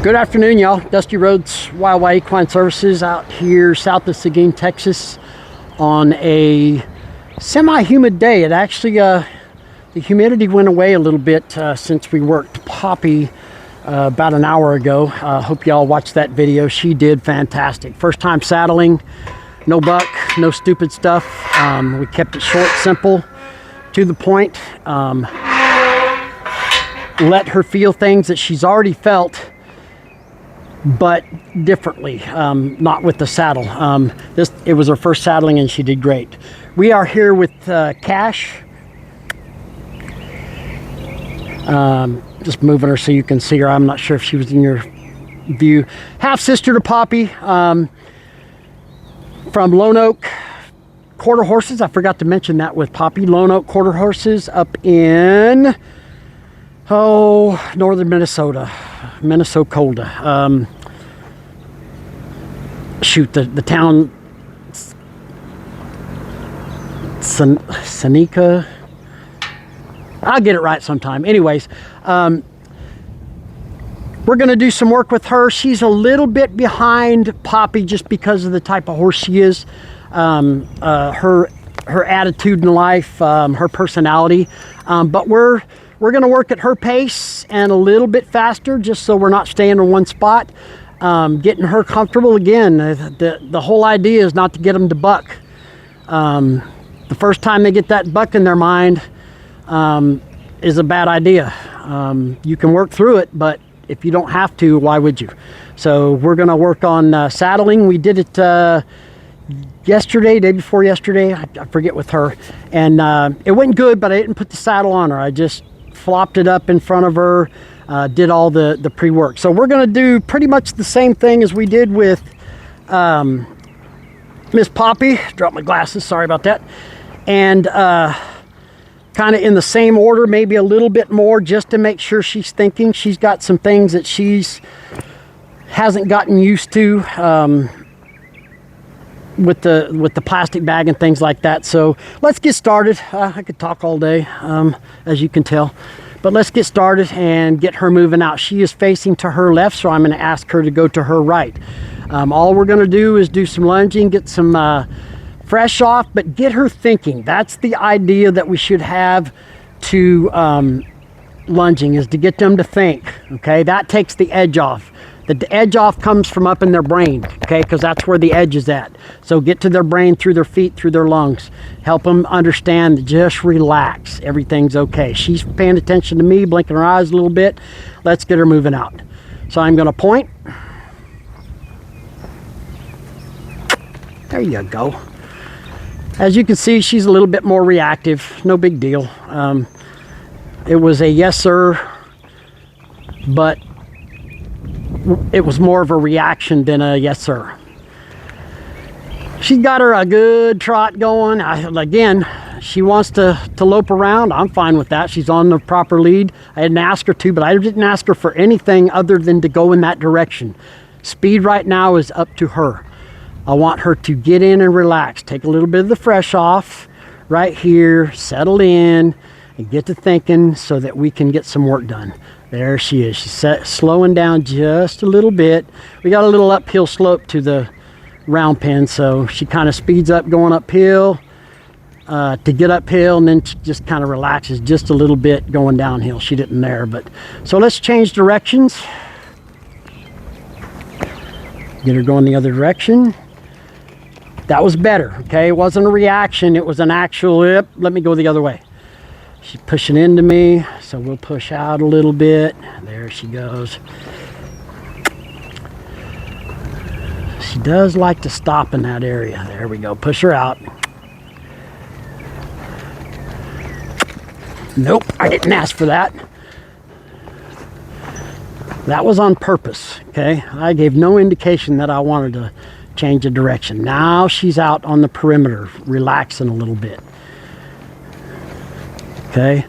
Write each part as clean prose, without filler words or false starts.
Good afternoon, y'all. Dusty Roads Wild Equine Services out here south of Seguin, Texas on a semi-humid day. It actually, the humidity went away a little bit since we worked Poppy about an hour ago. Hope y'all watched that video. She did fantastic. First time saddling, no buck, no stupid stuff. We kept it short, simple, to the point. Let her feel things that she's already felt, but differently, not with the saddle. It was her first saddling and she did great. We are here with Cash. Just moving her so you can see her. I'm not sure if she was in your view. Half sister to Poppy, from Lone Oak Quarter Horses. I forgot to mention that with Poppy. Lone Oak Quarter Horses up in northern Minnesota. Shoot, the town Seneca. I'll get it right sometime. Anyways, we're going to do some work with her. She's a little bit behind Poppy just because of the type of horse she is, her attitude in life, her personality, but we're going to work at her pace and a little bit faster, just so we're not staying in one spot. Getting her comfortable again. The whole idea is not to get them to buck. The first time they get that buck in their mind is a bad idea. You can work through it, but if you don't have to, why would you? So we're going to work on saddling. We did it yesterday, day before yesterday, I forget with her, and it went good, but I didn't put the saddle on her. I just flopped it up in front of her, did all the pre-work. So we're going to do pretty much the same thing as we did with Miss Poppy. Dropped my glasses, sorry about that. And kind of in the same order, maybe a little bit more, just to make sure she's thinking. She's got some things that hasn't gotten used to with the plastic bag and things like that. So let's get started. I could talk all day, as you can tell, but let's get started and get her moving out. She is facing to her left, so I'm going to ask her to go to her right. All we're going to do is do some lunging, get some fresh off, but get her thinking. That's the idea that we should have to lunging, is to get them to think. Okay, that takes the edge off. The edge off comes from up in their brain, okay, because that's where the edge is at. So get to their brain through their feet, through their lungs. Help them understand, just relax. Everything's okay. She's paying attention to me, blinking her eyes a little bit. Let's get her moving out. So I'm going to point. There you go. As you can see, she's a little bit more reactive. No big deal. It was a yes, sir, but it was more of a reaction than a yes, sir. She's got her a good trot going. Again, she wants to lope around. I'm fine with that. She's on the proper lead. I didn't ask her to, but I didn't ask her for anything other than to go in that direction. Speed right now is up to her. I want her to get in and relax. Take a little bit of the fresh off right here, settle in, and get to thinking so that we can get some work done. There she is. She's slowing down just a little bit. We got a little uphill slope to the round pen, so she kind of speeds up going uphill to get uphill, and then she just kind of relaxes just a little bit going downhill. She didn't there, but so let's change directions. Get her going the other direction. That was better, okay? It wasn't a reaction, it was an actual, yep, let me go the other way. She's pushing into me, so we'll push out a little bit. There she goes. She does like to stop in that area. There we go, push her out. Nope, I didn't ask for that. That was on purpose, okay? I gave no indication that I wanted to change the direction. Now she's out on the perimeter, relaxing a little bit. Okay.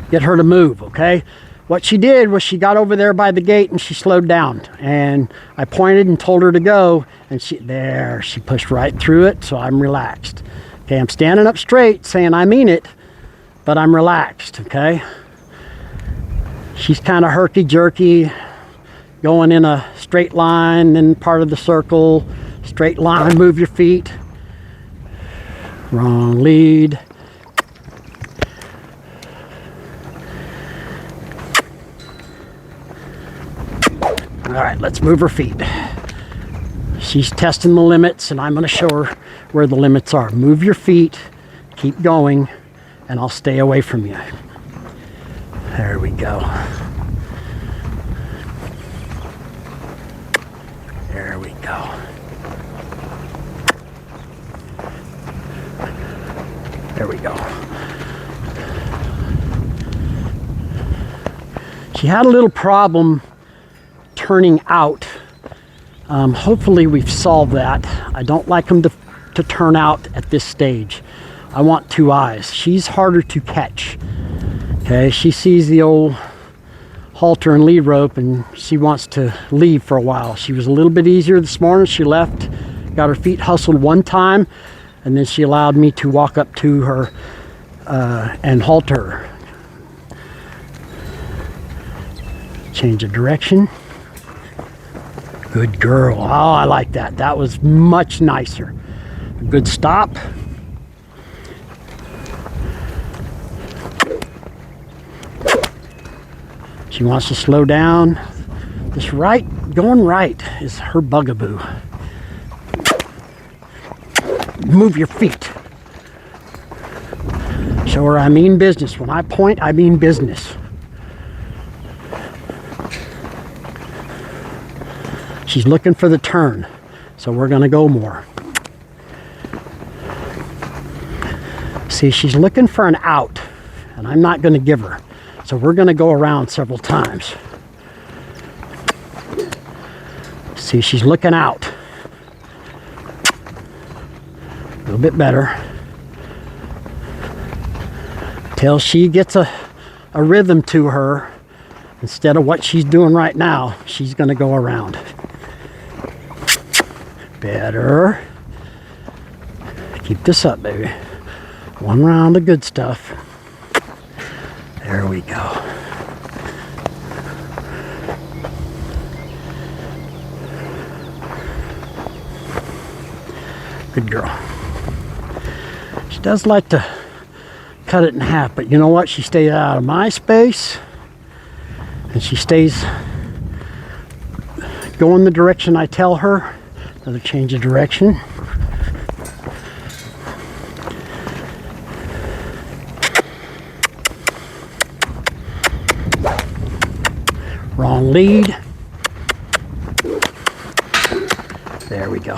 Get her to move, okay? What she did was she got over there by the gate and she slowed down. And I pointed and told her to go. And she pushed right through it, so I'm relaxed. Okay, I'm standing up straight saying I mean it. but I'm relaxed, okay? She's kind of herky-jerky, going in a straight line, then part of the circle, straight line, move your feet. Wrong lead. All right, let's move her feet. She's testing the limits, and I'm going to show her where the limits are. Move your feet, keep going, and I'll stay away from you. There we go. There we go. There we go. She had a little problem turning out. Hopefully we've solved that. I don't like them to turn out at this stage. I want two eyes. She's harder to catch. Okay, she sees the old halter and lead rope and she wants to leave for a while. She was a little bit easier this morning. She left, got her feet hustled one time, and then she allowed me to walk up to her and halter her. Change of direction. Good girl. Oh, I like that. That was much nicer. Good stop. She wants to slow down. This right, going right is her bugaboo. Move your feet. Show her I mean business. When I point, I mean business. She's looking for the turn, so we're going to go more. See, she's looking for an out, and I'm not going to give her. So we're going to go around several times. See, she's looking out. A little bit better. Till she gets a rhythm to her, instead of what she's doing right now, she's going to go around. Better. Keep this up, baby. One round of good stuff. There we go. Good girl. She does like to cut it in half, but you know what? She stays out of my space, and she stays going the direction I tell her. Another change of direction. Wrong lead. There we go.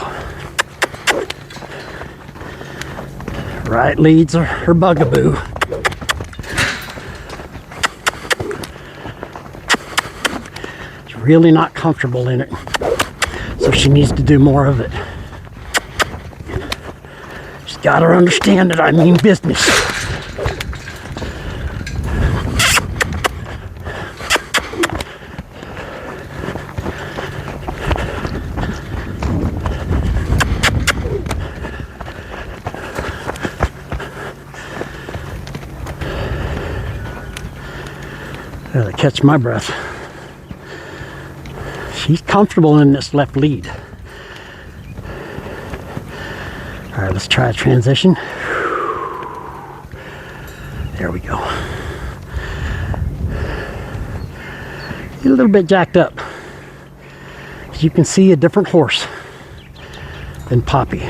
Right leads are her bugaboo. She's really not comfortable in it, so she needs to do more of it. She's got to understand that I mean business. Gotta catch my breath. She's comfortable in this left lead. All right, let's try a transition. There we go. A little bit jacked up. As you can see, a different horse than Poppy.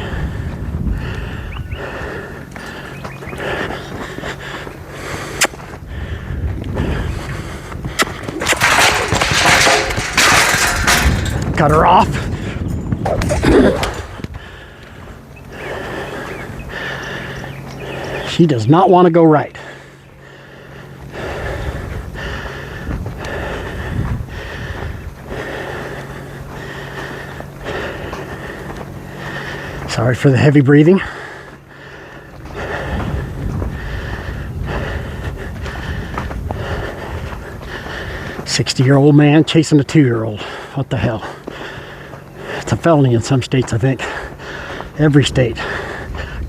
Cut her off. She does not want to go right. Sorry for the heavy breathing. "60-year-old man chasing a 2-year-old. What the hell? It's a felony in some states, I think. Every state.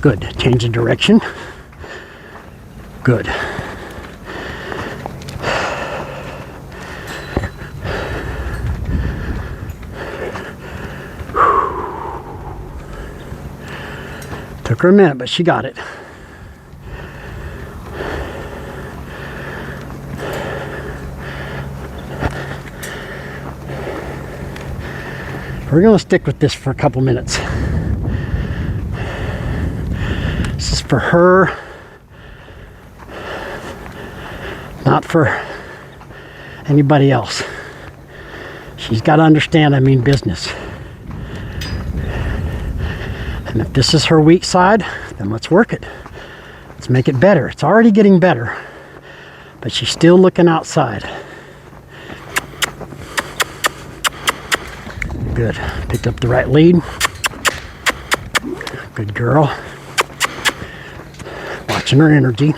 Good. Change of direction. Good. Took her a minute, but she got it. We're going to stick with this for a couple minutes. This is for her, not for anybody else. She's got to understand I mean business. And if this is her weak side, then let's work it. Let's make it better. It's already getting better, but she's still looking outside. Good. Picked up the right lead. Good girl. Watching her energy.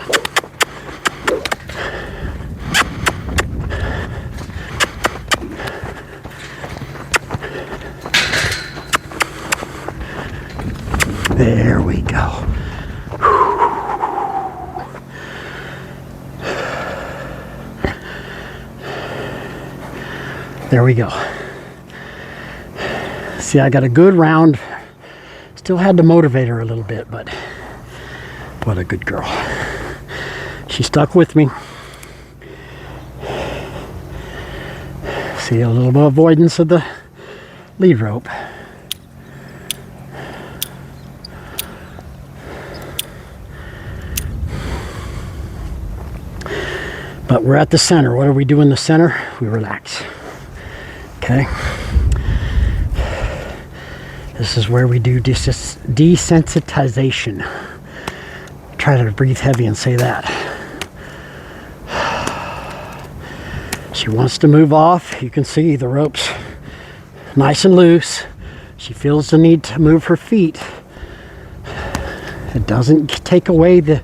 There we go. There we go. See, I got a good round. Still had to motivate her a little bit, but what a good girl. She stuck with me. See, a little bit of avoidance of the lead rope. But we're at the center. What do we do in the center? We relax. Okay. This is where we do desensitization. Try to breathe heavy and say that. She wants to move off. You can see the rope's nice and loose. She feels the need to move her feet. It doesn't take away the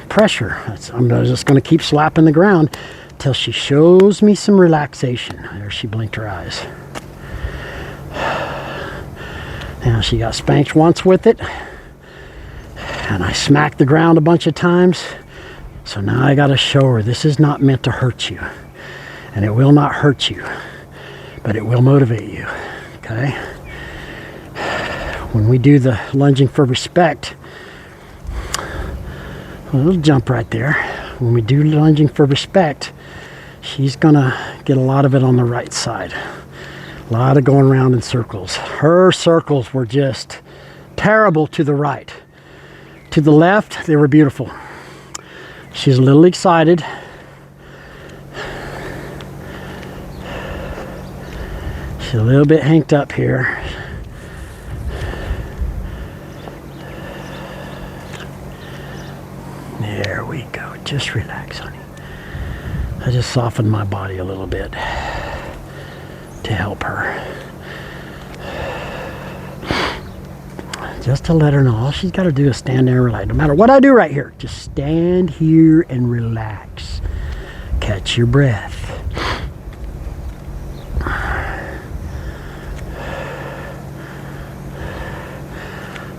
pressure. I'm just going to keep slapping the ground till she shows me some relaxation. There, she blinked her eyes. Now she got spanked once with it, and I smacked the ground a bunch of times. So now I got to show her this is not meant to hurt you, and it will not hurt you, but it will motivate you. Okay? When we do the lunging for respect, a little jump right there. When we do lunging for respect, she's gonna get a lot of it on the right side. A lot of going around in circles. Her circles were just terrible to the right. To the left, they were beautiful. She's a little excited. She's a little bit hanked up here. There we go. Just relax, honey. I just softened my body a little bit to help her. Just to let her know all she's got to do is stand there and relax. No matter what I do right here, just stand here and relax. Catch your breath.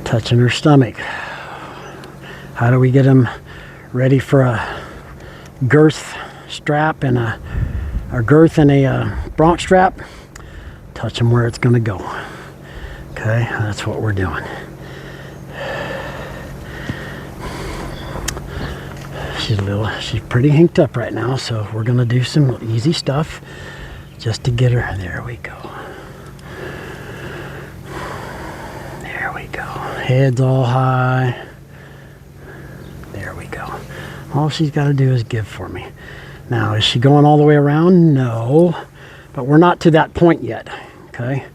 Touching her stomach. How do we get them ready for a girth strap and a girth and a bronc strap? Touch them where it's going to go. Okay, that's what we're doing. She's pretty hinked up right now, so we're going to do some easy stuff just to get her. There we go. There we go. Head's all high. There we go. All she's got to do is give for me. Now, is she going all the way around? No, but we're not to that point yet. Okay,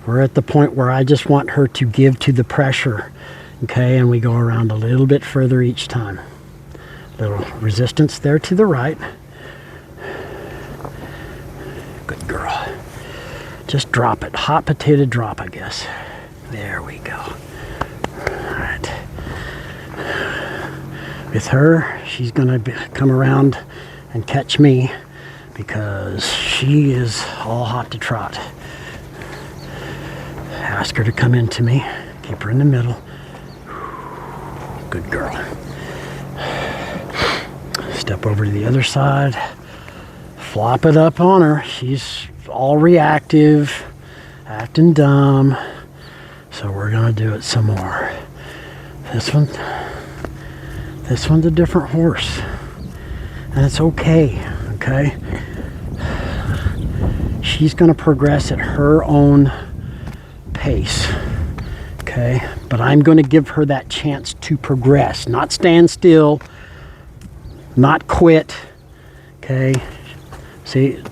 we're at the point where I just want her to give to the pressure. Okay, and we go around a little bit further each time. Little resistance there to the right. Good girl. Just drop it. Hot potato drop, I guess. There we go. All right. With her, she's going to come around and catch me because she is all hot to trot. Ask her to come into me. Keep her in the middle. Good girl. Step over to the other side. Flop it up on her. She's all reactive, acting dumb. we're gonna do it some more. This one's a different horse, and it's okay. Okay, she's gonna progress at her own pace. Okay, but I'm going to give her that chance to progress, not stand still, not quit. Okay, see,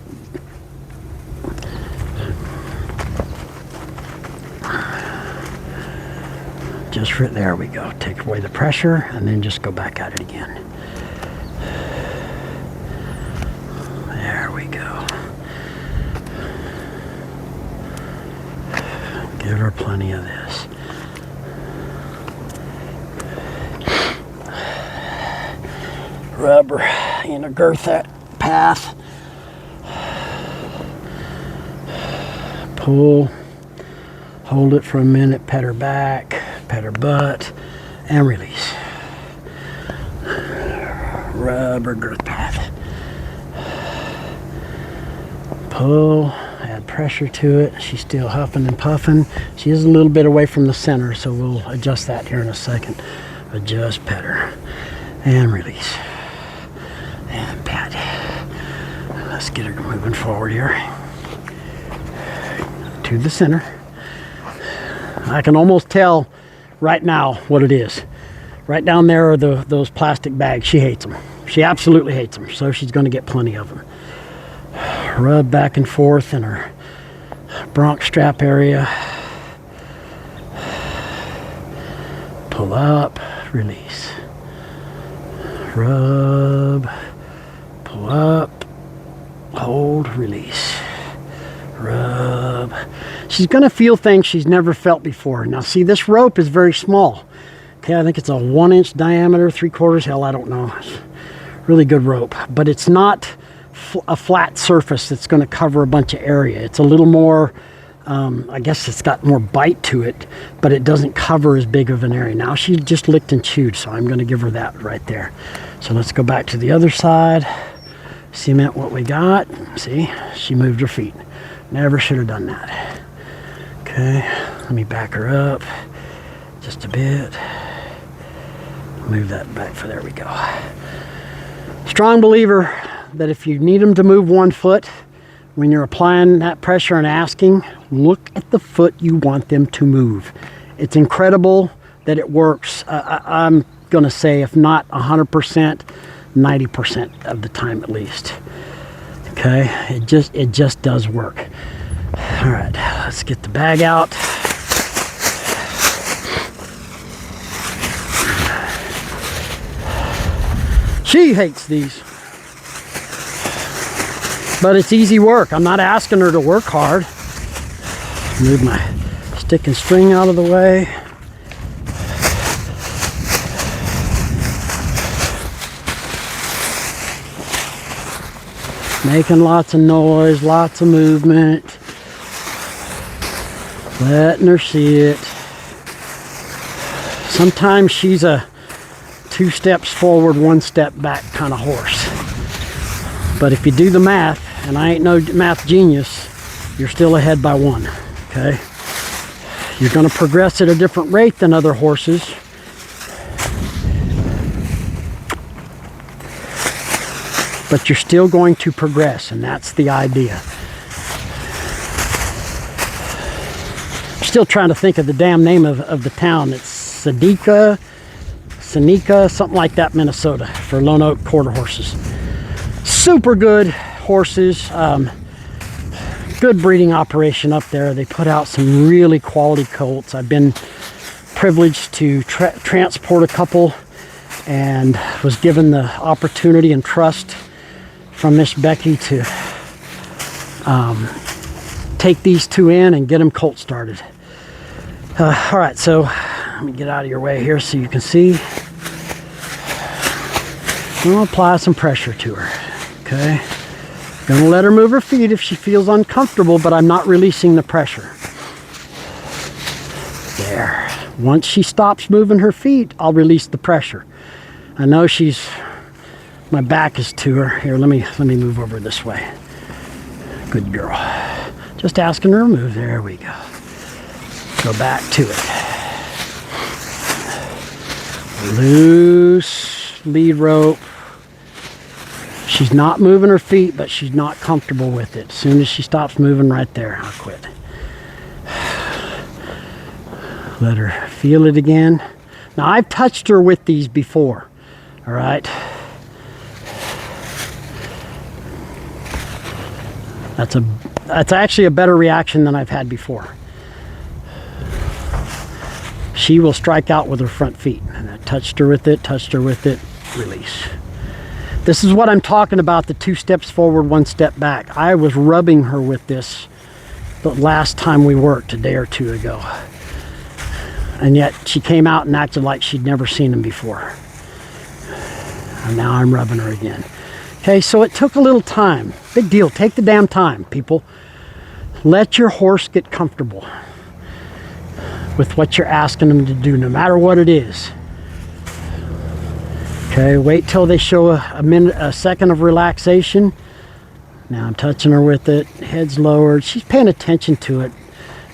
just right there we go. Take away the pressure and then just go back at it again. There we go. Give her plenty of this. Rubber in a girth path. Pull, hold it for a minute, pet her back, pet her butt, and release. Rubber girth path. Pull, add pressure to it. She's still huffing and puffing. She is a little bit away from the center, so we'll adjust that here in a second. Adjust, pet her, and release. And pat. Let's get her moving forward here to the center. I can almost tell right now what it is. Right down there are those plastic bags. She hates them. She absolutely hates them. So she's going to get plenty of them. Rub back and forth in her bronch strap area. Pull up, release. Rub. Pull up, hold, release, rub. She's going to feel things she's never felt before. Now see, this rope is very small. Okay, I think it's a 1-inch diameter, 3/4, hell, I don't know. It's really good rope, but it's not a flat surface that's going to cover a bunch of area. It's a little more, I guess it's got more bite to it, but it doesn't cover as big of an area. Now she just licked and chewed, so I'm going to give her that right there. So let's go back to the other side. Cement what we got. See, she moved her feet. Never should have done that. Okay, let me back her up just a bit. Move that back for, there we go. Strong believer that if you need them to move one foot, when you're applying that pressure and asking, look at the foot you want them to move. It's incredible that it works. I'm gonna say, if not 100%, 90% of the time at least. Okay, it just does work. All right, let's get the bag out. She hates these, but it's easy work. I'm not asking her to work hard. Move my stick and string out of the way. Making lots of noise, lots of movement. Letting her see it. Sometimes she's a 2 steps forward, 1 step back kind of horse. But if you do the math, and I ain't no math genius, you're still ahead by 1, okay? You're gonna progress at a different rate than other horses. But you're still going to progress, and that's the idea. I'm still trying to think of the damn name of the town. It's Seneca, something like that, Minnesota, for Lone Oak quarter horses. Super good horses. Good breeding operation up there. They put out some really quality colts. I've been privileged to transport a couple and was given the opportunity and trust from Miss Becky to take these 2 in and get them colt started. All right, so let me get out of your way here so you can see. I'm gonna apply some pressure to her, okay? Gonna let her move her feet if she feels uncomfortable, but I'm not releasing the pressure. There. Once she stops moving her feet, I'll release the pressure. I know my back is to her. Here, let me move over this way. Good girl. Just asking her to move. There we go. Go back to it. Loose lead rope. She's not moving her feet, but she's not comfortable with it. As soon as she stops moving right there, I'll quit. Let her feel it again. Now, I've touched her with these before, all right? That's actually a better reaction than I've had before. She will strike out with her front feet. And I touched her with it, release. This is what I'm talking about, the 2 steps forward, 1 step back. I was rubbing her with this the last time we worked a day or 2 ago. And yet she came out and acted like she'd never seen him before. And now I'm rubbing her again. Okay, so it took a little time. Big deal. Take the damn time, people. Let your horse get comfortable with what you're asking them to do, no matter what it is. Okay, wait till they show a second of relaxation. Now I'm touching her with it. Head's lowered. She's paying attention to it,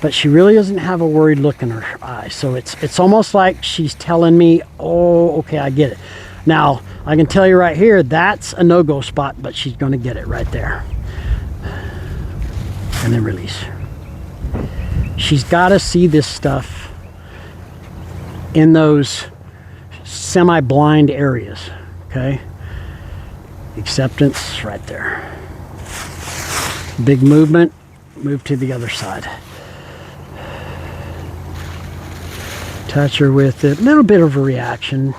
but she really doesn't have a worried look in her eyes. So it's almost like she's telling me, oh, okay, I get it. Now, I can tell you right here, that's a no-go spot, but she's going to get it right there. And then release. She's got to see this stuff in those semi-blind areas, okay? Acceptance right there. Big movement, move to the other side. Touch her with it, a little bit of a reaction.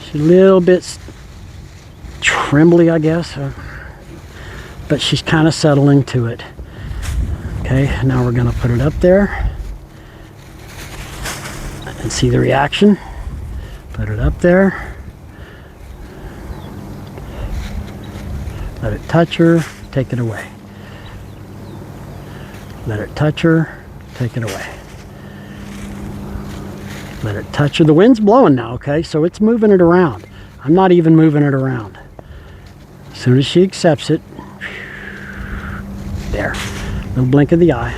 She's a little bit trembly, I guess, but she's kind of settling to it. Okay, now we're going to put it up there and see the reaction. Put it up there. Let it touch her, take it away. Let it touch her, take it away. Let it touch her. The wind's blowing now, okay? So it's moving it around. I'm not even moving it around. As soon as she accepts it, there. Little blink of the eye.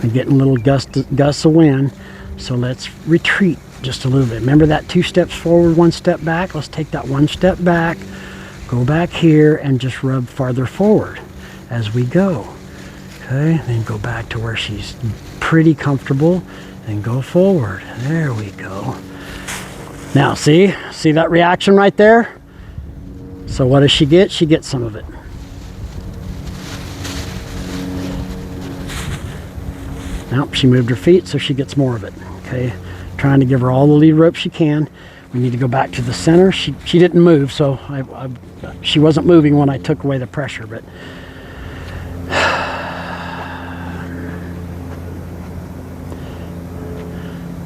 I'm getting little gusts of wind. So let's retreat just a little bit. Remember that 2 steps forward, 1 step back? Let's take that 1 step back, go back here, and just rub farther forward as we go. Okay, then go back to where she's pretty comfortable and go forward. There we go. Now see that reaction right there? So what does she get? She gets some of it. Nope, she moved her feet, so she gets more of it. Okay, trying to give her all the lead rope she can. We need to go back to the center. She didn't move, so she wasn't moving when I took away the pressure, but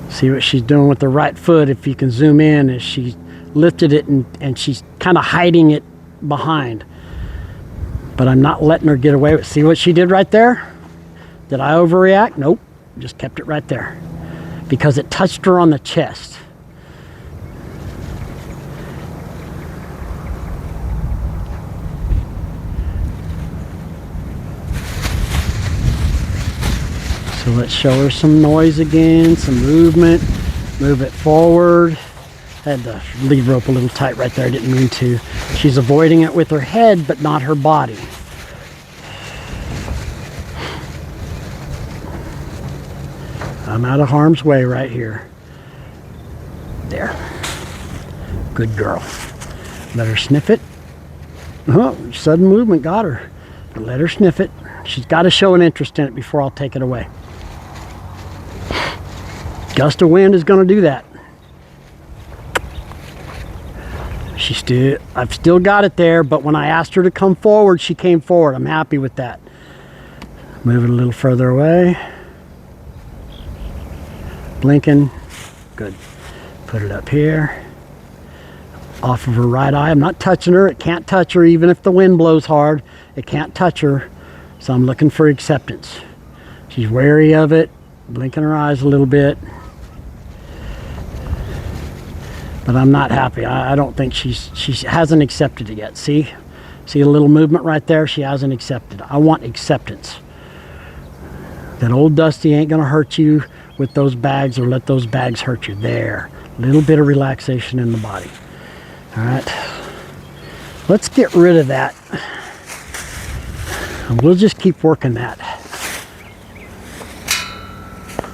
see what she's doing with the right foot. If you can zoom in, as she lifted it and she's kind of hiding it behind. But I'm not letting her get away with it. See what she did right there? Did I overreact? Nope, just kept it right there because it touched her on the chest. So let's show her some noise again, some movement. Move it forward. I had the lead rope a little tight right there, I didn't mean to. She's avoiding it with her head, but not her body. I'm out of harm's way right here. There. Good girl. Let her sniff it. Oh, sudden movement got her. Let her sniff it. She's got to show an interest in it before I'll take it away. Gust of wind is going to do that. I've still got it there, but when I asked her to come forward, she came forward. I'm happy with that. Move it a little further away. Blinking. Good. Put it up here. Off of her right eye. I'm not touching her. It can't touch her even if the wind blows hard. It can't touch her. So I'm looking for acceptance. She's wary of it. Blinking her eyes a little bit. But I'm not happy. I don't think she hasn't accepted it yet. See a little movement right there? She hasn't accepted. I want acceptance. That old Dusty ain't gonna hurt you with those bags or let those bags hurt you. There, a little bit of relaxation in the body. All right, let's get rid of that. And we'll just keep working that.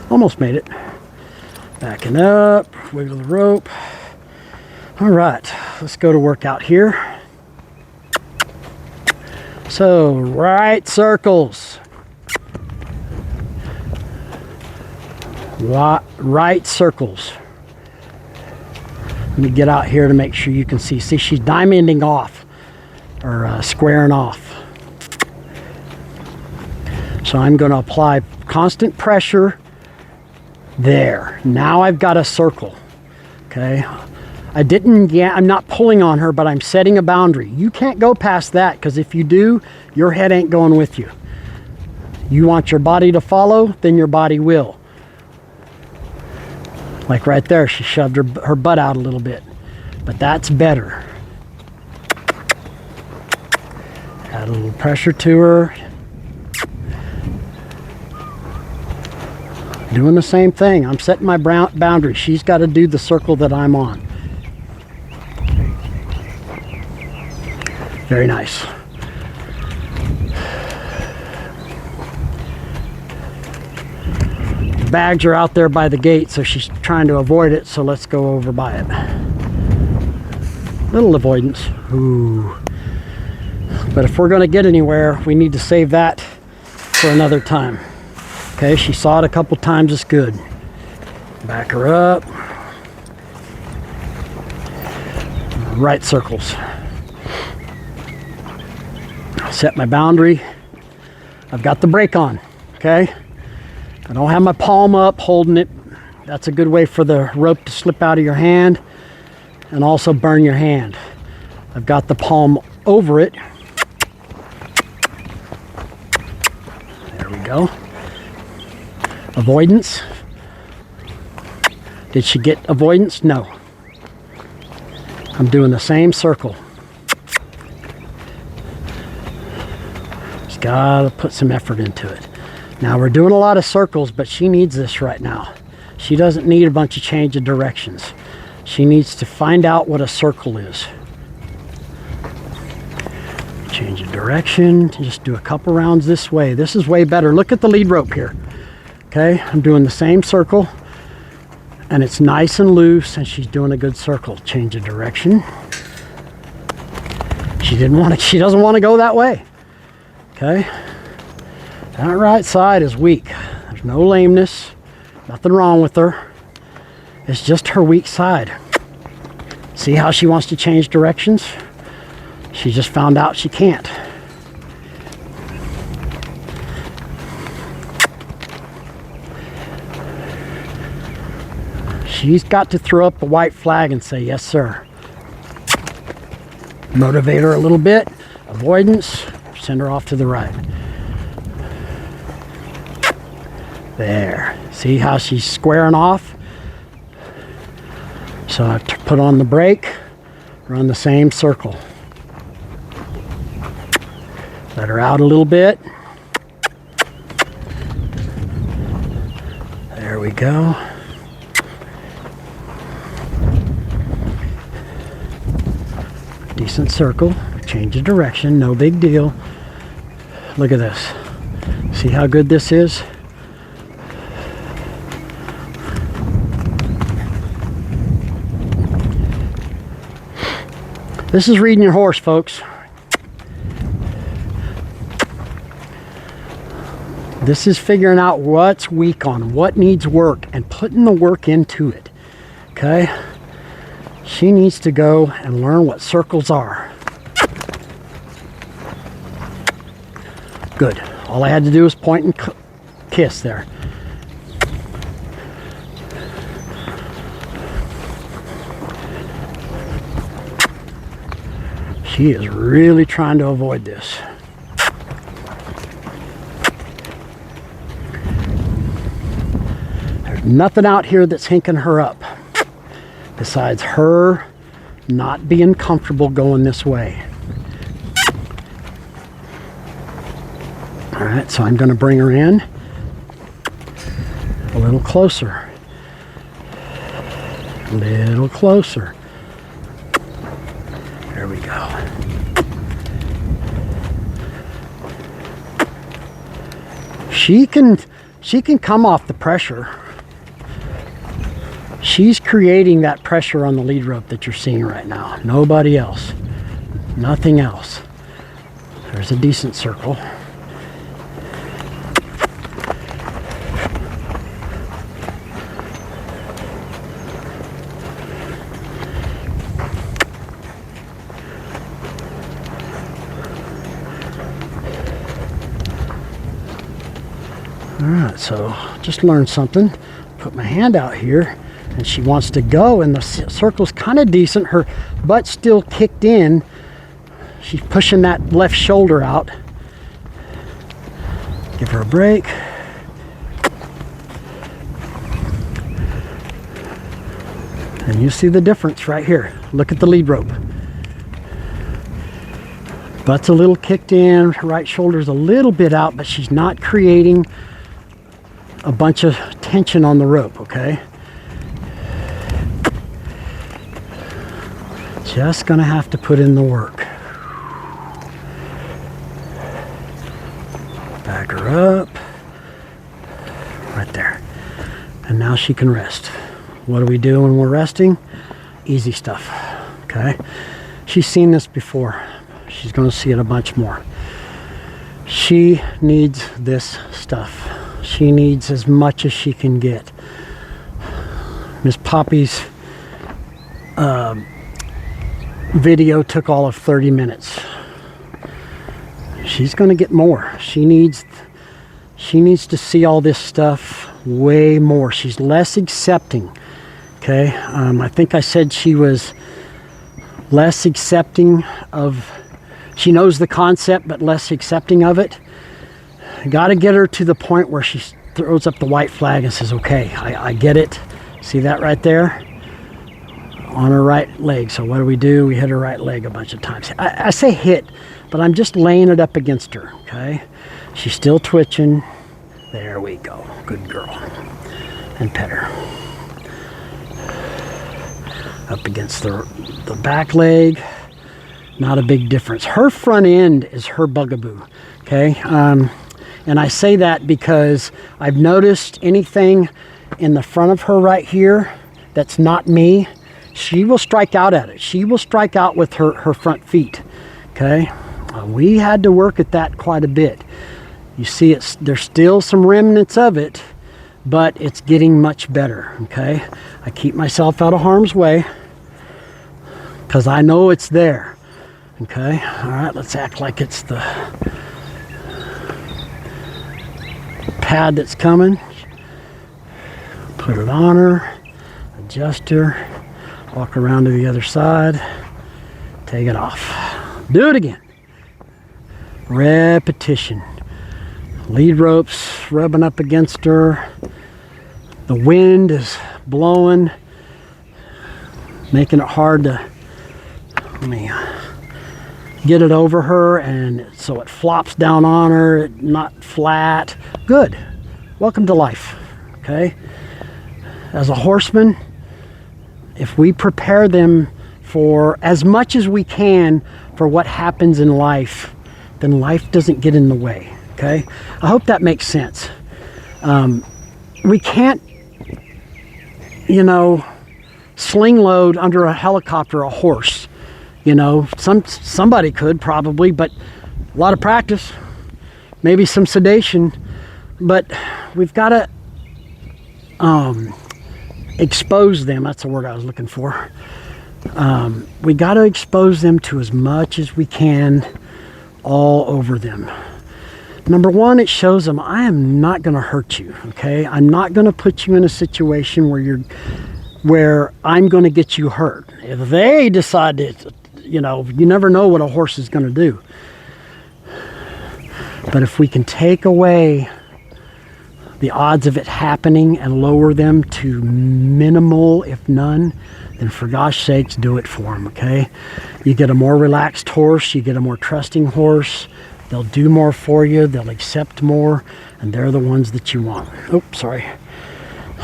Almost made it. Backing up, wiggle the rope. All right, let's go to work out here. So, right circles. Right circles. Let me get out here to make sure you can see. See, she's diamonding off, or squaring off. So I'm going to apply constant pressure there. Now I've got a circle. Okay. I'm not pulling on her, but I'm setting a boundary. You can't go past that, because if you do, your head ain't going with you. You want your body to follow, then your body will. Like right there, she shoved her butt out a little bit, but that's better. Add a little pressure to her. Doing the same thing. I'm setting my boundary. She's got to do the circle that I'm on. Very nice. The bags are out there by the gate, so she's trying to avoid it, so let's go over by it. Little avoidance. Ooh. But if we're going to get anywhere, we need to save that for another time. Okay, she saw it a couple times, it's good. Back her up. Right circles. Set my boundary. I've got the brake on, okay? I don't have my palm up holding it. That's a good way for the rope to slip out of your hand and also burn your hand. I've got the palm over it. There we go. Avoidance. Did she get avoidance? No. I'm doing the same circle. Just gotta put some effort into it. Now we're doing a lot of circles, but she needs this right now. She doesn't need a bunch of change of directions. She needs to find out what a circle is. Change of direction. Just do a couple rounds this way. This is way better. Look at the lead rope here. Okay, I'm doing the same circle, and it's nice and loose, and she's doing a good circle. Change of direction. She doesn't want to go that way. Okay, that right side is weak. There's no lameness, nothing wrong with her. It's just her weak side. See how she wants to change directions? She just found out she can't. She's got to throw up the white flag and say, yes, sir. Motivate her a little bit. Avoidance. Send her off to the right. There. See how she's squaring off? So I put on the brake, run the same circle. Let her out a little bit. There we go. Decent circle. Change of direction, no big deal. Look at this. See how good this is? This is reading your horse, folks. This is figuring out what's weak on, what needs work, and putting the work into it. Okay? She needs to go and learn what circles are. Good. All I had to do was point and kiss there. She is really trying to avoid this. There's nothing out here that's hinking her up besides her not being comfortable going this way. All right, so I'm going to bring her in. little closer. A little closer. There we go. She can come off the pressure. She's creating that pressure on the lead rope that you're seeing right now. Nobody else. Nothing else. There's a decent circle. Alright, so just learned something. Put my hand out here and she wants to go, and the circle's kind of decent. Her butt's still kicked in. She's pushing that left shoulder out. Give her a break. And you see the difference right here. Look at the lead rope. Butt's a little kicked in. Her right shoulder's a little bit out, but she's not creating a bunch of tension on the rope, okay? Just gonna have to put in the work. Back her up. Right there. And now she can rest. What do we do when we're resting? Easy stuff, okay? She's seen this before. She's gonna see it a bunch more. She needs this stuff. She needs as much as she can get. Miss Poppy's video took all of 30 minutes. She's going to get more. She needs to see all this stuff way more. She's less accepting. Okay, I think I said she was less accepting of. She knows the concept, but less accepting of it. Got to get her to the point where she throws up the white flag and says, okay, I get it. See that right there? On her right leg. So what do? We hit her right leg a bunch of times. I say hit, but I'm just laying it up against her, okay? She's still twitching. There we go. Good girl. And pet her. Up against the back leg. Not a big difference. Her front end is her bugaboo, okay? And I say that because I've noticed anything in the front of her right here that's not me, she will strike out at it. She will strike out with her front feet, okay? We had to work at that quite a bit. You see, there's still some remnants of it, but it's getting much better, okay? I keep myself out of harm's way because I know it's there, okay? All right, let's act like it's the pad that's coming. Put it on her, adjust her, walk around to the other side, take it off. Do it again. Repetition. Lead ropes rubbing up against her. The wind is blowing, making it hard to get it over her, and so it flops down on her, not flat. Good. Welcome to life, okay? As a horseman, if we prepare them for as much as we can for what happens in life, then life doesn't get in the way, okay? I hope that makes sense. We can't, sling load under a helicopter a horse. Somebody could probably, but a lot of practice, maybe some sedation, but we've got to expose them. That's the word I was looking for. We got to expose them to as much as we can all over them. Number one, it shows them I am not going to hurt you, okay? I'm not going to put you in a situation where I'm going to get you hurt. If they decide to, you never know what a horse is going to do. But if we can take away the odds of it happening and lower them to minimal, if none, then for gosh sakes, do it for them, okay? You get a more relaxed horse, you get a more trusting horse, they'll do more for you, they'll accept more, and they're the ones that you want. Oops, sorry.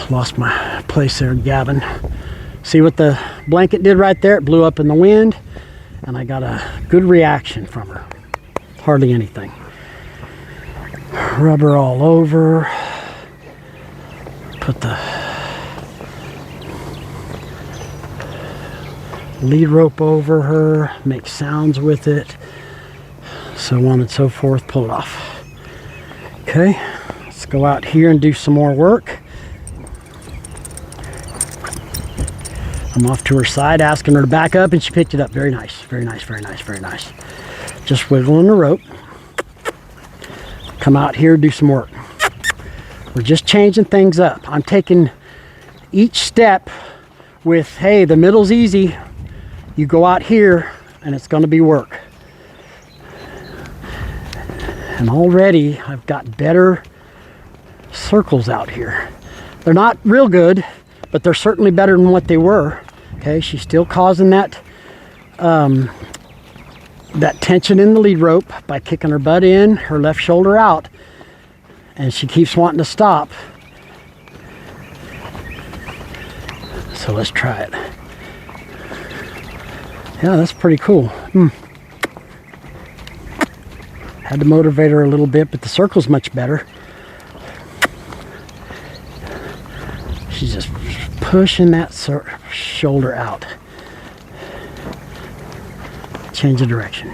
Lost my place there, Gavin. See what the blanket did right there? It blew up in the wind, and I got a good reaction from her. Hardly anything. Rubber all over. Put the lead rope over her, make sounds with it, so on and so forth. Pull it off. Okay, let's go out here and do some more work. I'm off to her side, asking her to back up, and she picked it up. Very nice, very nice, very nice, very nice. Just wiggling the rope. Come out here, do some work. We're just changing things up. I'm taking each step with, hey, the middle's easy. You go out here, and it's going to be work. And already, I've got better circles out here. They're not real good, but they're certainly better than what they were. Okay, she's still causing that that tension in the lead rope by kicking her butt in, her left shoulder out, and she keeps wanting to stop. So let's try it. Yeah, that's pretty cool. Had to motivate her a little bit, but the circle's much better. She's just pushing that shoulder out. Change the direction.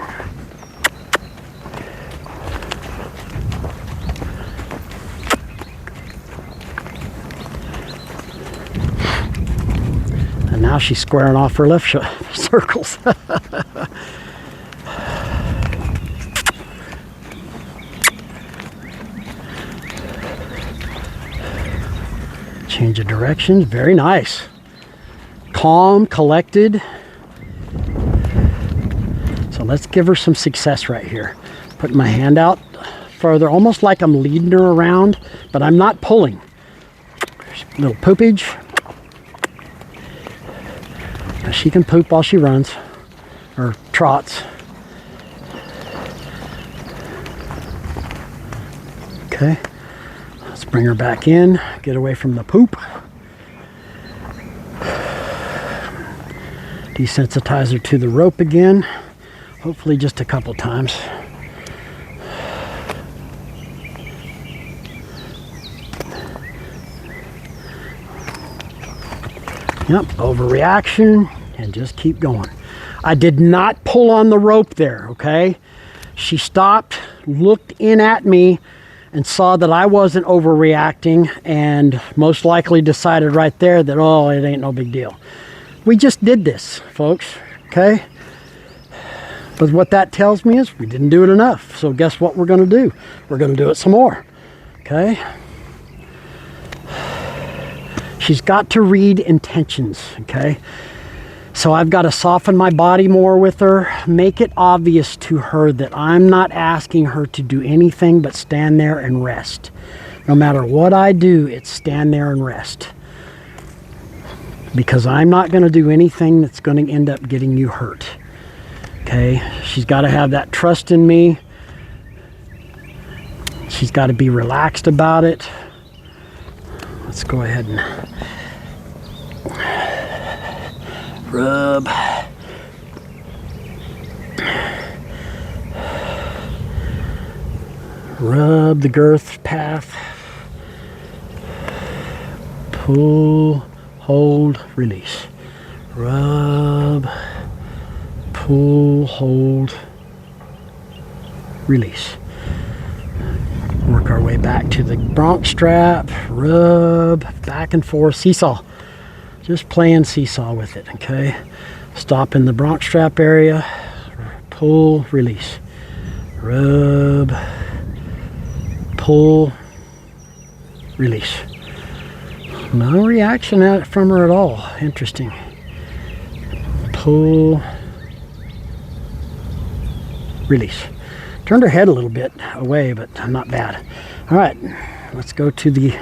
And now she's squaring off her left circles. Change of direction. Very nice. Calm, collected. So let's give her some success right here. Putting my hand out further, almost like I'm leading her around, but I'm not pulling. Little poopage. Now she can poop while she runs or trots. Okay. Let's bring her back in, get away from the poop. Desensitize her to the rope again, hopefully just a couple times. Yep, overreaction, and just keep going. I did not pull on the rope there, okay? She stopped, looked in at me, and saw that I wasn't overreacting, and most likely decided right there that, oh, it ain't no big deal. We just did this, folks, okay? But what that tells me is we didn't do it enough. So guess what we're gonna do? We're gonna do it some more, okay? She's got to read intentions, okay? So I've got to soften my body more with her, make it obvious to her that I'm not asking her to do anything but stand there and rest. No matter what I do, it's stand there and rest. Because I'm not going to do anything that's going to end up getting you hurt. Okay? She's got to have that trust in me. She's got to be relaxed about it. Let's go ahead and rub. Rub the girth path. Pull, hold, release. Rub, pull, hold, release. Work our way back to the bronc strap. Rub, back and forth, seesaw. Just playing seesaw with it, okay? Stop in the bronc strap area. Pull, release. Rub, pull, release. No reaction from her at all. Interesting. Pull, release. Turned her head a little bit away, but not bad. All right, let's go to the,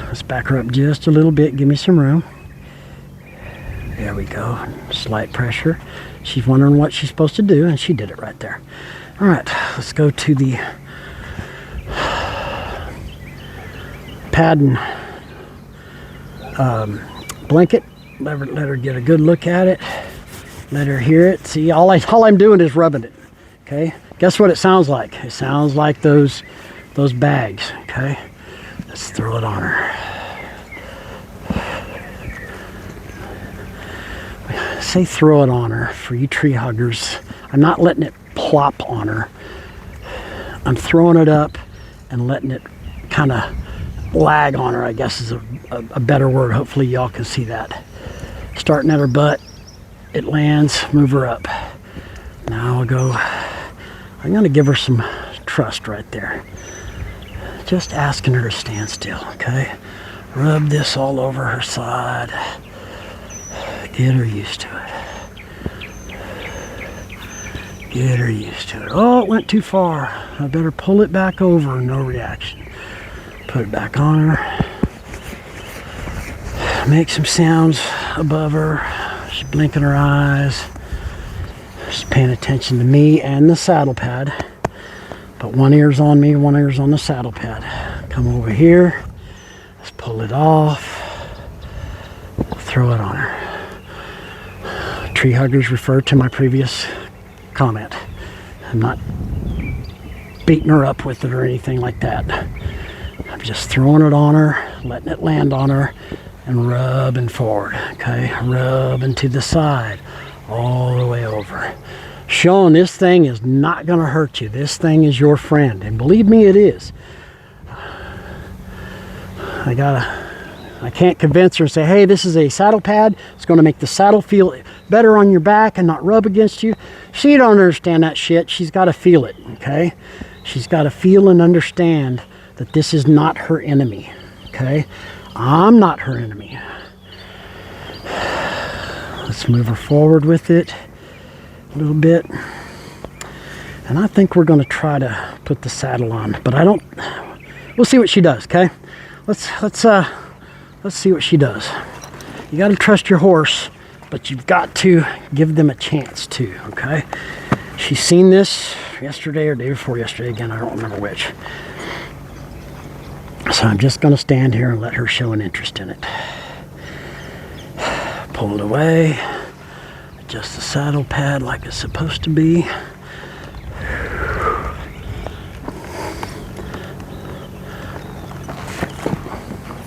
let's back her up just a little bit. Give me some room. There we go. Slight pressure. She's wondering what she's supposed to do, and she did it right there. All right, let's go to the pad and blanket. Let her get a good look at it. Let her hear it. See, all I'm doing is rubbing it. Okay. Guess what it sounds like? It sounds like those bags. Okay. Let's throw it on her. I say throw it on her for you tree huggers. I'm not letting it plop on her. I'm throwing it up and letting it kind of lag on her, I guess is a better word. Hopefully y'all can see that. Starting at her butt, it lands, move her up. Now I'll go, I'm gonna give her some trust right there. Just asking her to stand still, okay? Rub this all over her side. Get her used to it. Get her used to it. Oh, it went too far. I better pull it back over. No reaction. Put it back on her. Make some sounds above her. She's blinking her eyes. She's paying attention to me and the saddle pad. But one ear's on me, one ear's on the saddle pad. Come over here. Let's pull it off. Throw it on her. Tree huggers refer to my previous comment. I'm not beating her up with it or anything like that. I'm just throwing it on her, letting it land on her, and rubbing forward, okay? Rubbing to the side, all the way over. Showing this thing is not gonna hurt you. This thing is your friend, and believe me, it is. I can't convince her and say, hey, this is a saddle pad. It's gonna make the saddle feel better on your back and not rub against you. She don't understand that shit. She's gotta feel it, okay? She's gotta feel and understand that this is not her enemy, okay? I'm not her enemy. Let's move her forward with it a little bit. And I think we're gonna try to put the saddle on, but we'll see what she does, okay? Let's see what she does. You gotta trust your horse, but you've got to give them a chance too, okay? She's seen this yesterday or day before yesterday, again, I don't remember which. So I'm just gonna stand here and let her show an interest in it. Pull it away, adjust the saddle pad like it's supposed to be.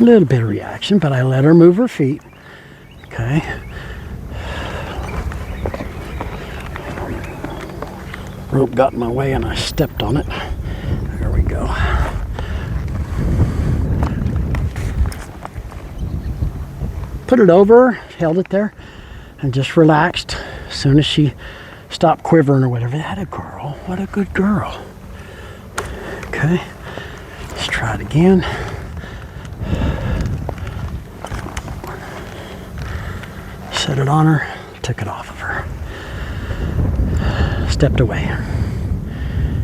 A little bit of reaction, but I let her move her feet, okay? Rope got in my way and I stepped on it. There we go. Put it over, held it there, and just relaxed. As soon as she stopped quivering or whatever, that a girl, what a good girl. Okay, let's try it again. Set it on her, took it off of her. Stepped away.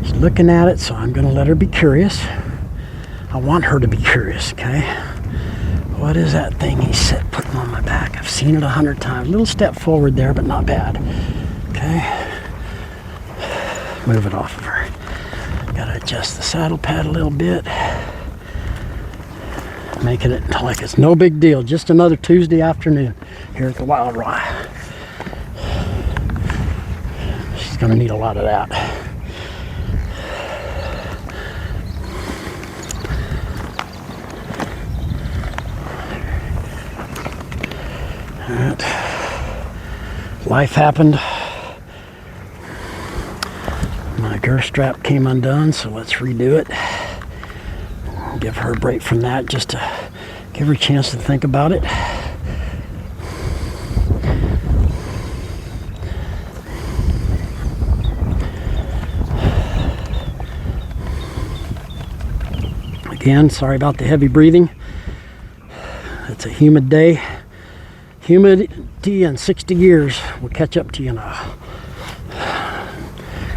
She's looking at it, so I'm gonna let her be curious. I want her to be curious, okay? What is that thing he's putting on my back? I've seen it 100 times. Little step forward there, but not bad. Okay. Move it off of her. Gotta adjust the saddle pad a little bit. Making it like it's no big deal. Just another Tuesday afternoon here at the Wild Rye. She's gonna need a lot of that. All right. Life happened. My girth strap came undone, so let's redo it. Give her a break from that, just to give her a chance to think about it. Again, sorry about the heavy breathing. It's a humid day. Humidity in 60 years will catch up to you in a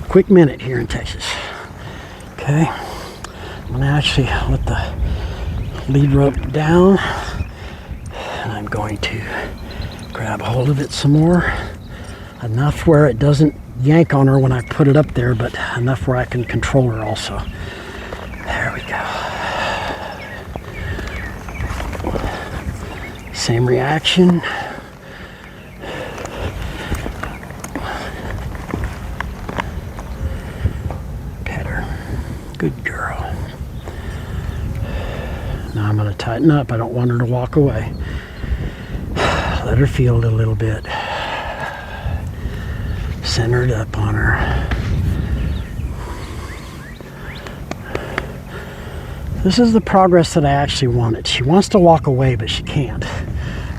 quick minute here in Texas. Okay, I'm gonna actually let the lead rope down, and I'm going to grab hold of it some more, enough where it doesn't yank on her when I put it up there, but enough where I can control her also. There we go. Same reaction. Pet her. Good girl. Now I'm going to tighten up. I don't want her to walk away. Let her feel it a little bit. Center it up on her. This is the progress that I actually wanted. She wants to walk away, but she can't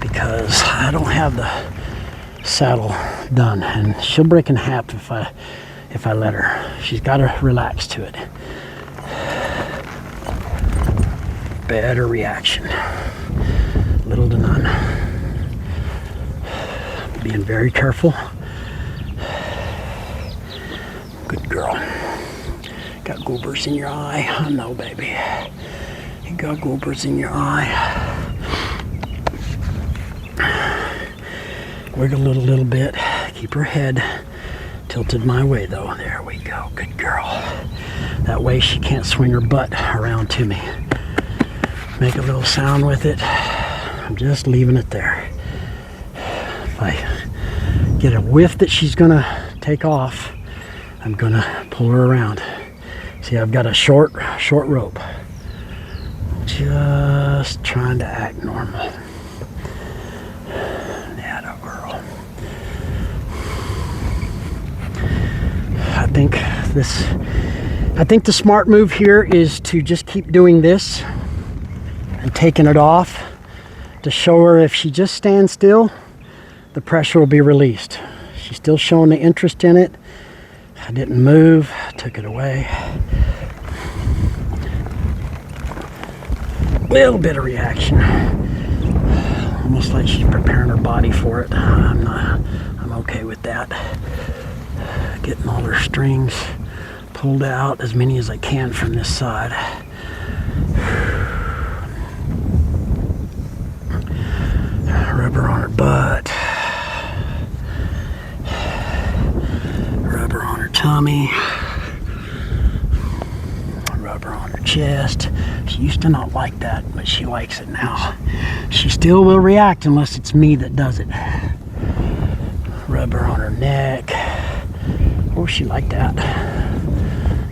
because I don't have the saddle done, and she'll break in half if I let her. She's got to relax to it. Better reaction. Little to none. Being very careful. Good girl. Got goobers in your eye. I know, baby. You got goobers in your eye. Wiggle it a little bit. Keep her head tilted my way, though. There we go. Good girl. That way she can't swing her butt around to me. Make a little sound with it. I'm just leaving it there. If I get a whiff that she's gonna take off, I'm gonna pull her around. See, I've got a short rope. Just trying to act normal. That girl. I think the smart move here is to just keep doing this and taking it off to show her if she just stands still, the pressure will be released. She's still showing the interest in it. I didn't move, took it away. Little bit of reaction. Almost like she's preparing her body for it. I'm okay with that. Getting all her strings pulled out, as many as I can from this side. Rub her on her butt. Rub her on her tummy. Rub her on her chest. She used to not like that, but she likes it now. She still will react unless it's me that does it. Rub her on her neck. Oh, she liked that.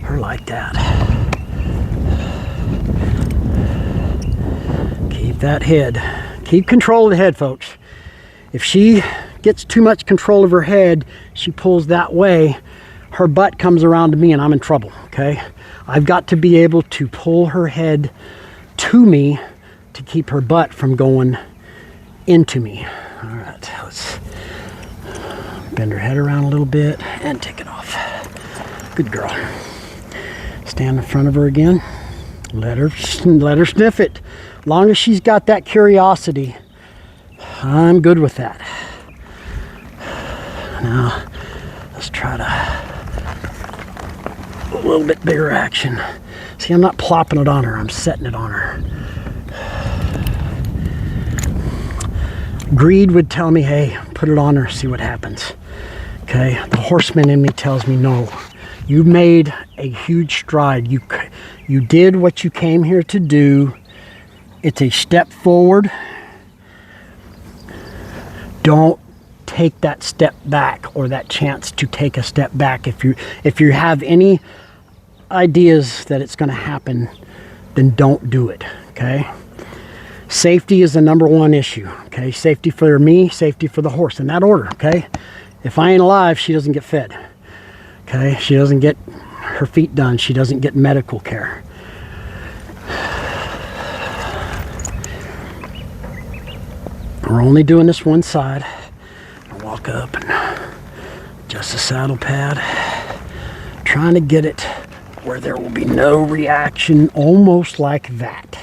Her like that. Keep that head. Keep control of the head, folks. If she gets too much control of her head, she pulls that way, her butt comes around to me and I'm in trouble, okay? I've got to be able to pull her head to me to keep her butt from going into me. All right, let's bend her head around a little bit and take it off. Good girl. Stand in front of her again. Let her sniff it. Long as she's got that curiosity, I'm good with that. Now, let's try a little bit bigger action. See, I'm not plopping it on her, I'm setting it on her. Greed would tell me, hey, put it on her, see what happens. Okay, the horseman in me tells me, no. You made a huge stride. You did what you came here to do. It's a step forward. Don't take that step back or that chance to take a step back. If you have any ideas that it's going to happen, then don't do it, okay? Safety is the number one issue, okay? Safety for me, safety for the horse, in that order, okay? If I ain't alive, she doesn't get fed, okay? She doesn't get her feet done. She doesn't get medical care. We're only doing this one side. I'll walk up and adjust the saddle pad. Trying to get it where there will be no reaction, almost like that.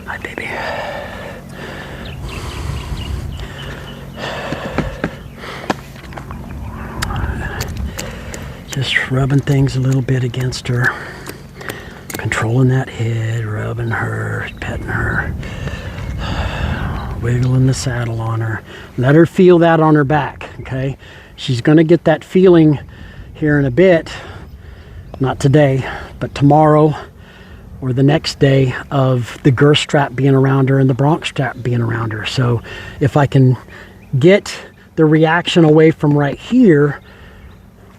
Hi, baby. Just rubbing things a little bit against her. Controlling that head, rubbing her, petting her. Wiggling the saddle on her. Let her feel that on her back, okay? She's going to get that feeling here in a bit. Not today, but tomorrow or the next day of the girth strap being around her and the bronch strap being around her. So if I can get the reaction away from right here,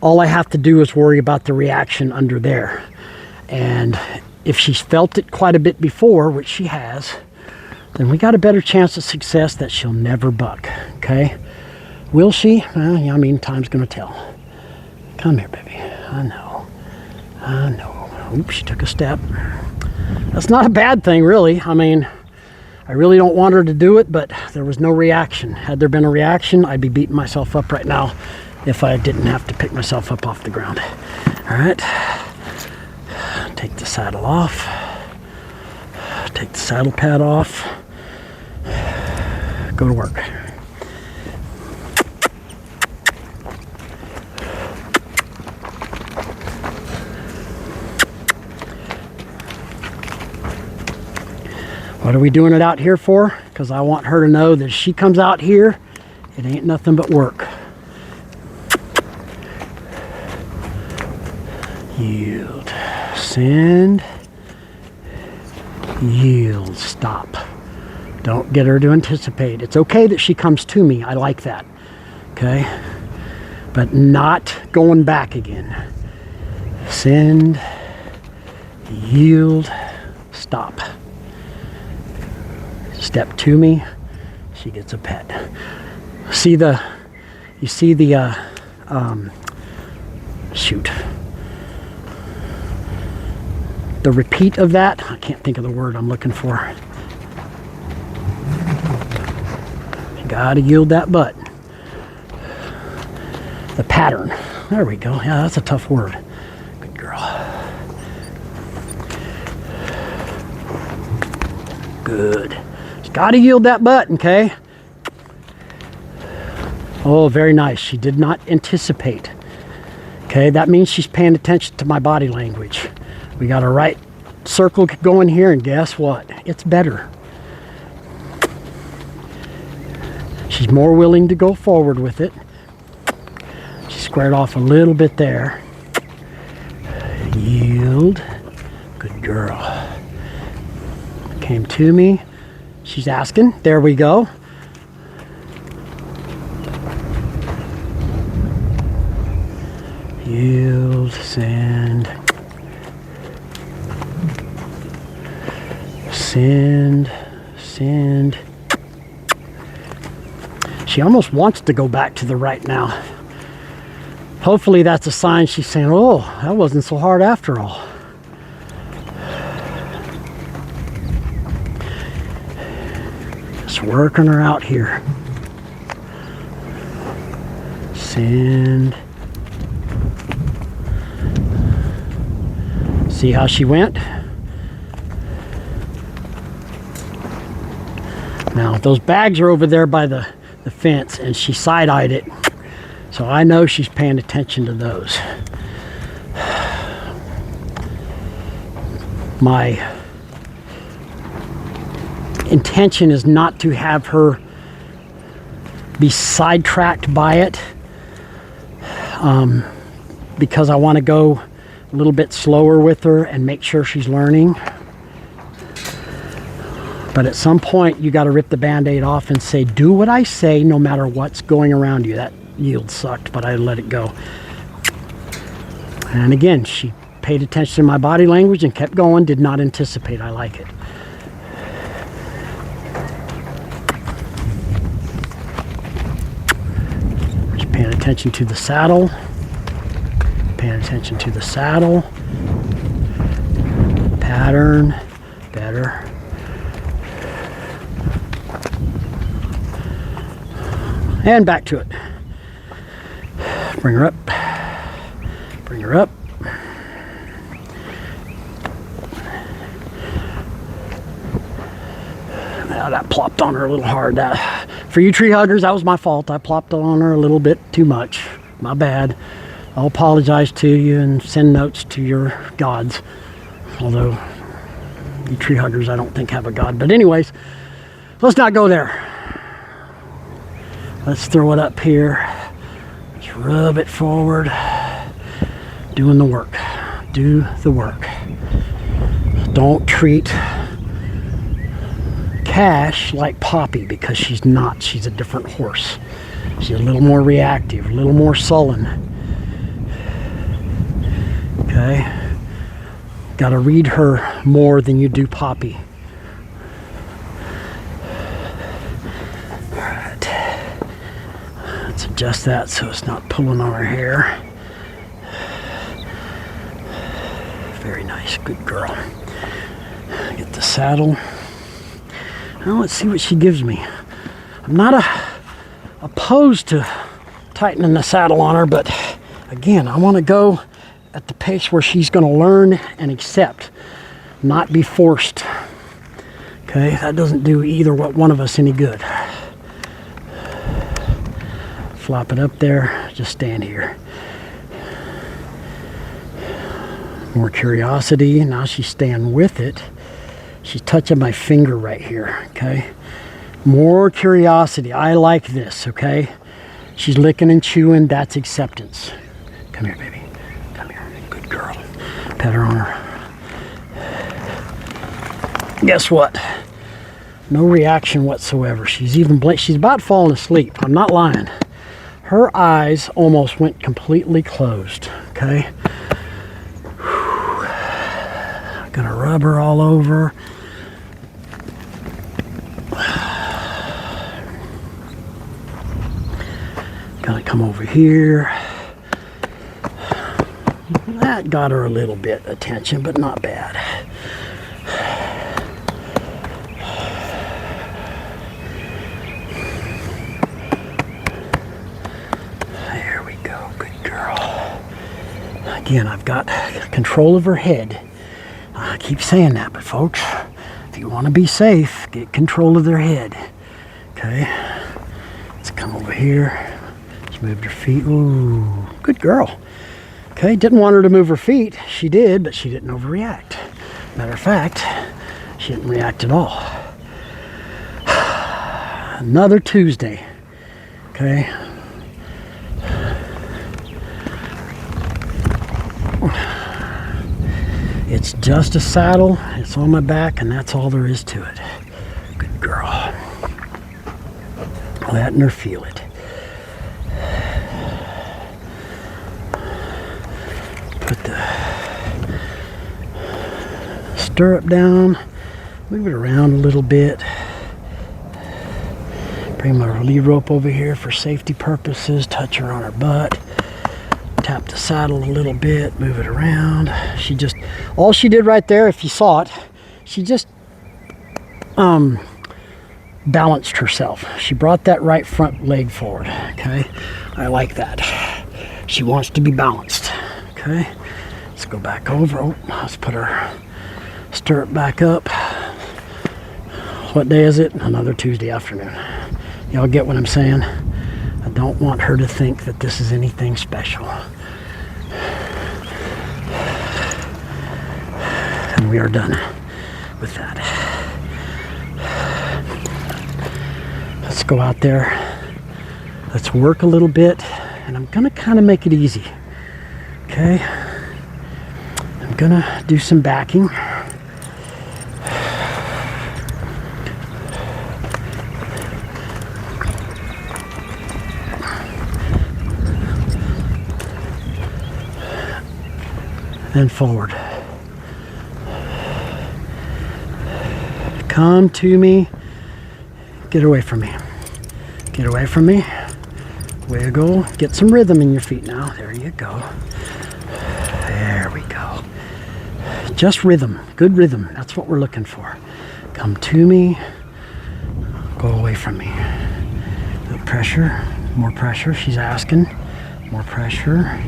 all I have to do is worry about the reaction under there. And if she's felt it quite a bit before, which she has, then we got a better chance of success that she'll never buck, okay? Will she? Well, I mean, time's gonna tell. Come here, baby. I know. Oops, she took a step. That's not a bad thing, really. I mean, I really don't want her to do it, but there was no reaction. Had there been a reaction, I'd be beating myself up right now if I didn't have to pick myself up off the ground. All right. Take the saddle off. Take the saddle pad off. Go to work. What are we doing it out here for? Because I want her to know that if she comes out here, it ain't nothing but work. Yield. Send. Yield. Stop. Don't get her to anticipate. It's okay that she comes to me. I like that. Okay? But not going back again. Send. Yield. Stop. Step to me, she gets a pet. You see the shoot. The repeat of that, I can't think of the word I'm looking for. You gotta yield that butt. The pattern. There we go. Yeah, that's a tough word. Good girl. Good. Gotta yield that butt, okay? Oh, very nice. She did not anticipate. Okay, that means she's paying attention to my body language. We got a right circle going here, and guess what? It's better. She's more willing to go forward with it. She squared off a little bit there. Yield. Good girl. Came to me. She's asking. There we go. Yield, send. Send, send. She almost wants to go back to the right now. Hopefully that's a sign she's saying, oh, that wasn't so hard after all. Working her out here. Send. See how she went? Now those bags are over there by the fence, and she side-eyed it, so I know she's paying attention to those. My intention is not to have her be sidetracked by it, because I want to go a little bit slower with her and make sure she's learning. But at some point you got to rip the band-aid off and say, do what I say no matter what's going around you. That yield sucked, but I let it go. And again, she paid attention to my body language and kept going, did not anticipate. I like it. Paying attention to the saddle. Paying attention to the saddle. Pattern. Better. And back to it. Bring her up. Bring her up. Now that plopped on her a little hard. For you tree huggers, that was my fault. I plopped on her a little bit too much. My bad. I'll apologize to you and send notes to your gods. Although, you tree huggers, I don't think have a god. But anyways, let's not go there. Let's throw it up here. Let's rub it forward. Doing the work. Do the work. Don't treat Cash like Poppy, because she's not. She's a different horse. She's a little more reactive, a little more sullen. Okay? Got to read her more than you do Poppy. Alright. Let's adjust that so it's not pulling on her hair. Very nice. Good girl. Get the saddle. Now let's see what she gives me. I'm not opposed to tightening the saddle on her, but again, I want to go at the pace where she's going to learn and accept, not be forced. Okay, that doesn't do either one of us any good. Flop it up there, just stand here. More curiosity. Now she's staying with it. She's touching my finger right here, okay? More curiosity. I like this, okay? She's licking and chewing. That's acceptance. Come here, baby. Come here. Good girl. Pet her on her. Guess what? No reaction whatsoever. She's about falling asleep. I'm not lying. Her eyes almost went completely closed, okay? Gonna rub her all over. Gonna come over here. That got her a little bit attention, but not bad. There we go, good girl. Again, I've got control of her head. I keep saying that, but folks, if you want to be safe, get control of their head. Okay, let's come over here. She moved her feet. Ooh, good girl. Okay, didn't want her to move her feet. She did, but she didn't overreact. Matter of fact, she didn't react at all. Another Tuesday. Okay. It's just a saddle, it's on my back, and that's all there is to it. Good girl. Letting her feel it. Put the stirrup down, move it around a little bit. Bring my lead rope over here for safety purposes, touch her on her butt. Tap the saddle a little bit, move it around. All she did right there, if you saw it, she just balanced herself. She brought that right front leg forward, okay? I like that. She wants to be balanced, okay? Let's go back over. Oh, let's put her stirrup back up. What day is it? Another Tuesday afternoon. Y'all get what I'm saying? I don't want her to think that this is anything special. And we are done with that. Let's go out there. Let's work a little bit, and I'm gonna kind of make it easy. Okay? I'm gonna do some backing. Then forward. Come to me. Get away from me. Get away from me. Wiggle. Get some rhythm in your feet now. There you go. There we go. Just rhythm. Good rhythm. That's what we're looking for. Come to me. Go away from me. The pressure. More pressure. She's asking. More pressure.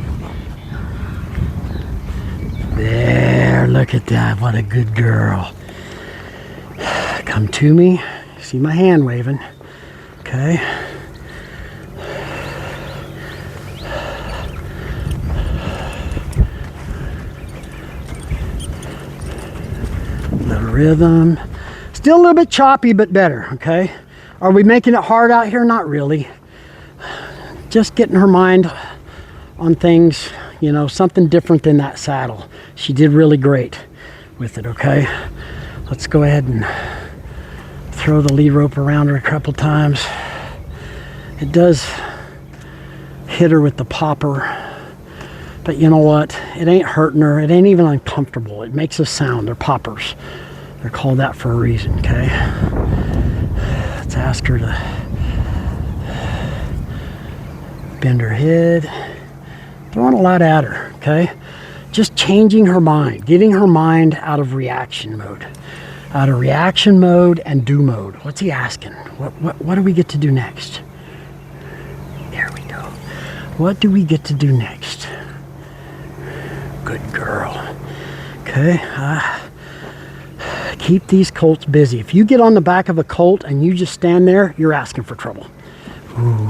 There, look at that. What a good girl. Come to me. See my hand waving. Okay. Little rhythm. Still a little bit choppy, but better. Okay. Are we making it hard out here? Not really. Just getting her mind on things, you know, something different than that saddle. She did really great. with it, okay? Let's go ahead and throw the lead rope around her a couple times. It does hit her with the popper, but you know what? It ain't hurting her. It ain't even uncomfortable. It makes a sound. They're poppers. They're called that for a reason, okay? Let's ask her to bend her head. Throwing a lot at her, okay? Just changing her mind, getting her mind out of reaction mode. Out of reaction mode and do mode. What's he asking? What do we get to do next? There we go. What do we get to do next? Good girl. Okay. Keep these colts busy. If you get on the back of a colt and you just stand there, you're asking for trouble. Ooh.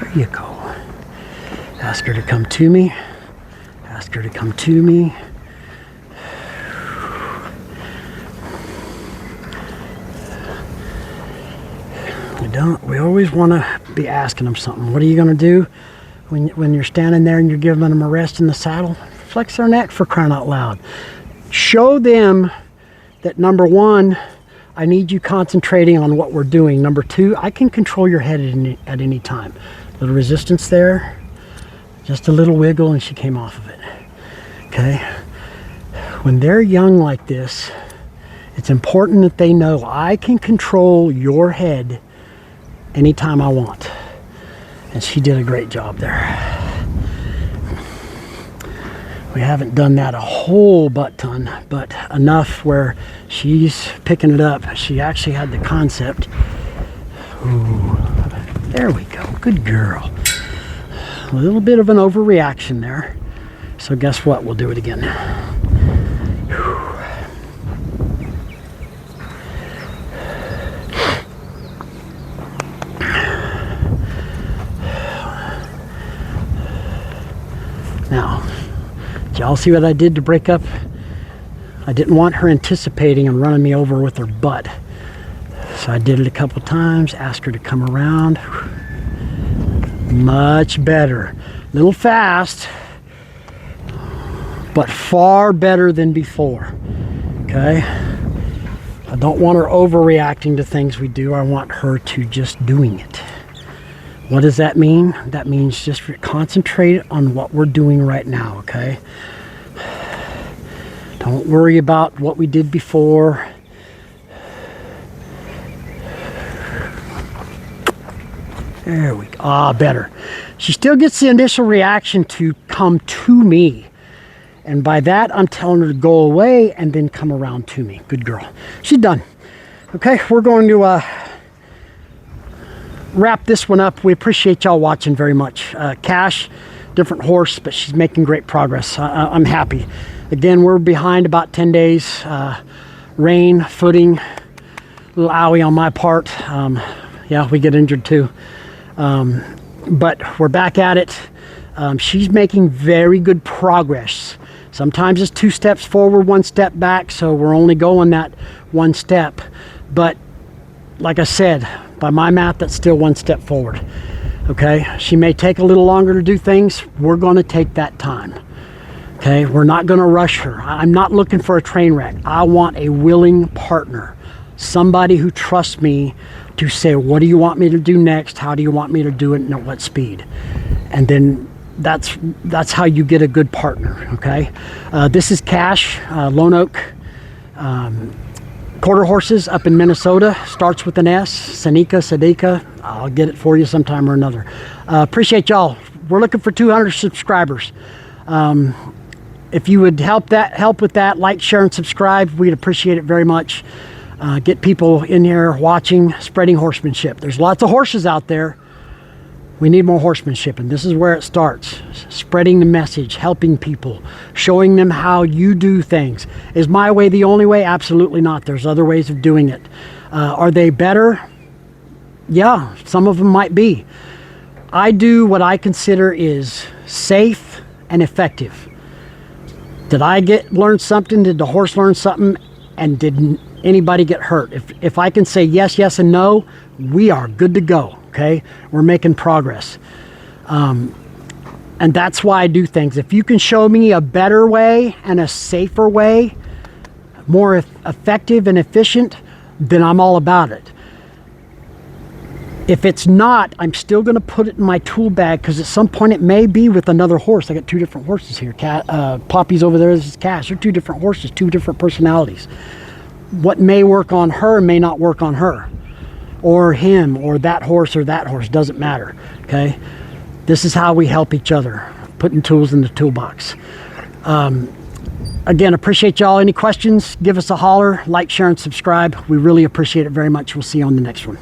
There you go. Ask her to come to me. Ask her to come to me. We always want to be asking them something. What are you going to do when you're standing there and you're giving them a rest in the saddle? Flex their neck, for crying out loud. Show them that, number one, I need you concentrating on what we're doing. Number two, I can control your head at any time. Little resistance there. Just a little wiggle and she came off of it. Okay? When they're young like this, it's important that they know I can control your head anytime I want. And she did a great job there. We haven't done that a whole butt ton, but enough where she's picking it up. She actually had the concept. Ooh, there we go. Good girl. A little bit of an overreaction there. So guess what? We'll do it again. Now, did y'all see what I did to break up? I didn't want her anticipating and running me over with her butt. So I did it a couple times, asked her to come around. Much better. A little fast, but far better than before. Okay? I don't want her overreacting to things we do. I want her to just doing it. What does that mean? That means just concentrate on what we're doing right now, okay? Don't worry about what we did before. There we go. Ah, better. She still gets the initial reaction to come to me. And by that, I'm telling her to go away and then come around to me. Good girl. She's done. Okay, we're going to wrap this one up. We appreciate y'all watching very much. Cash, different horse, but she's making great progress. I'm happy. Again, we're behind about 10 days. Rain, footing, a little owie on my part. Yeah, we get injured too. But we're back at it. She's making very good progress. Sometimes it's 2 steps forward, 1 step back, so we're only going that 1 step. But like I said, by my math, that's still 1 step forward. Okay, she may take a little longer to do things. We're going to take that time. Okay, we're not going to rush her. I'm not looking for a train wreck. I want a willing partner, somebody who trusts me to say, what do you want me to do next? How do you want me to do it, and at what speed? And then that's how you get a good partner. Okay, this is Cash, Lone Oak, quarter horses up in Minnesota. Starts with an S. Sadika. I'll get it for you sometime or another. Appreciate y'all. We're looking for 200 subscribers. If you would help with that, like, share, and subscribe, we'd appreciate it very much. Get people in here watching, spreading horsemanship. There's lots of horses out there. We need more horsemanship, and this is where it starts. Spreading the message, helping people, showing them how you do things. Is my way the only way? Absolutely not. There's other ways of doing it. Are they better? Yeah, some of them might be. I do what I consider is safe and effective. Did I learn something? Did the horse learn something? And did anybody get hurt? If I can say yes, yes, and no, we are good to go. Okay, we're making progress. And that's why I do things. If you can show me a better way and a safer way, more effective and efficient, then I'm all about it. If it's not, I'm still going to put it in my tool bag, because at some point it may be with another horse. I got two different horses here. Poppy's over there, this is Cash. They're two different horses, two different personalities. What may work on her may not work on her, or him, or that horse, doesn't matter, okay? This is how we help each other, putting tools in the toolbox. Again, appreciate y'all. Any questions, give us a holler, like, share, and subscribe. We really appreciate it very much. We'll see you on the next one.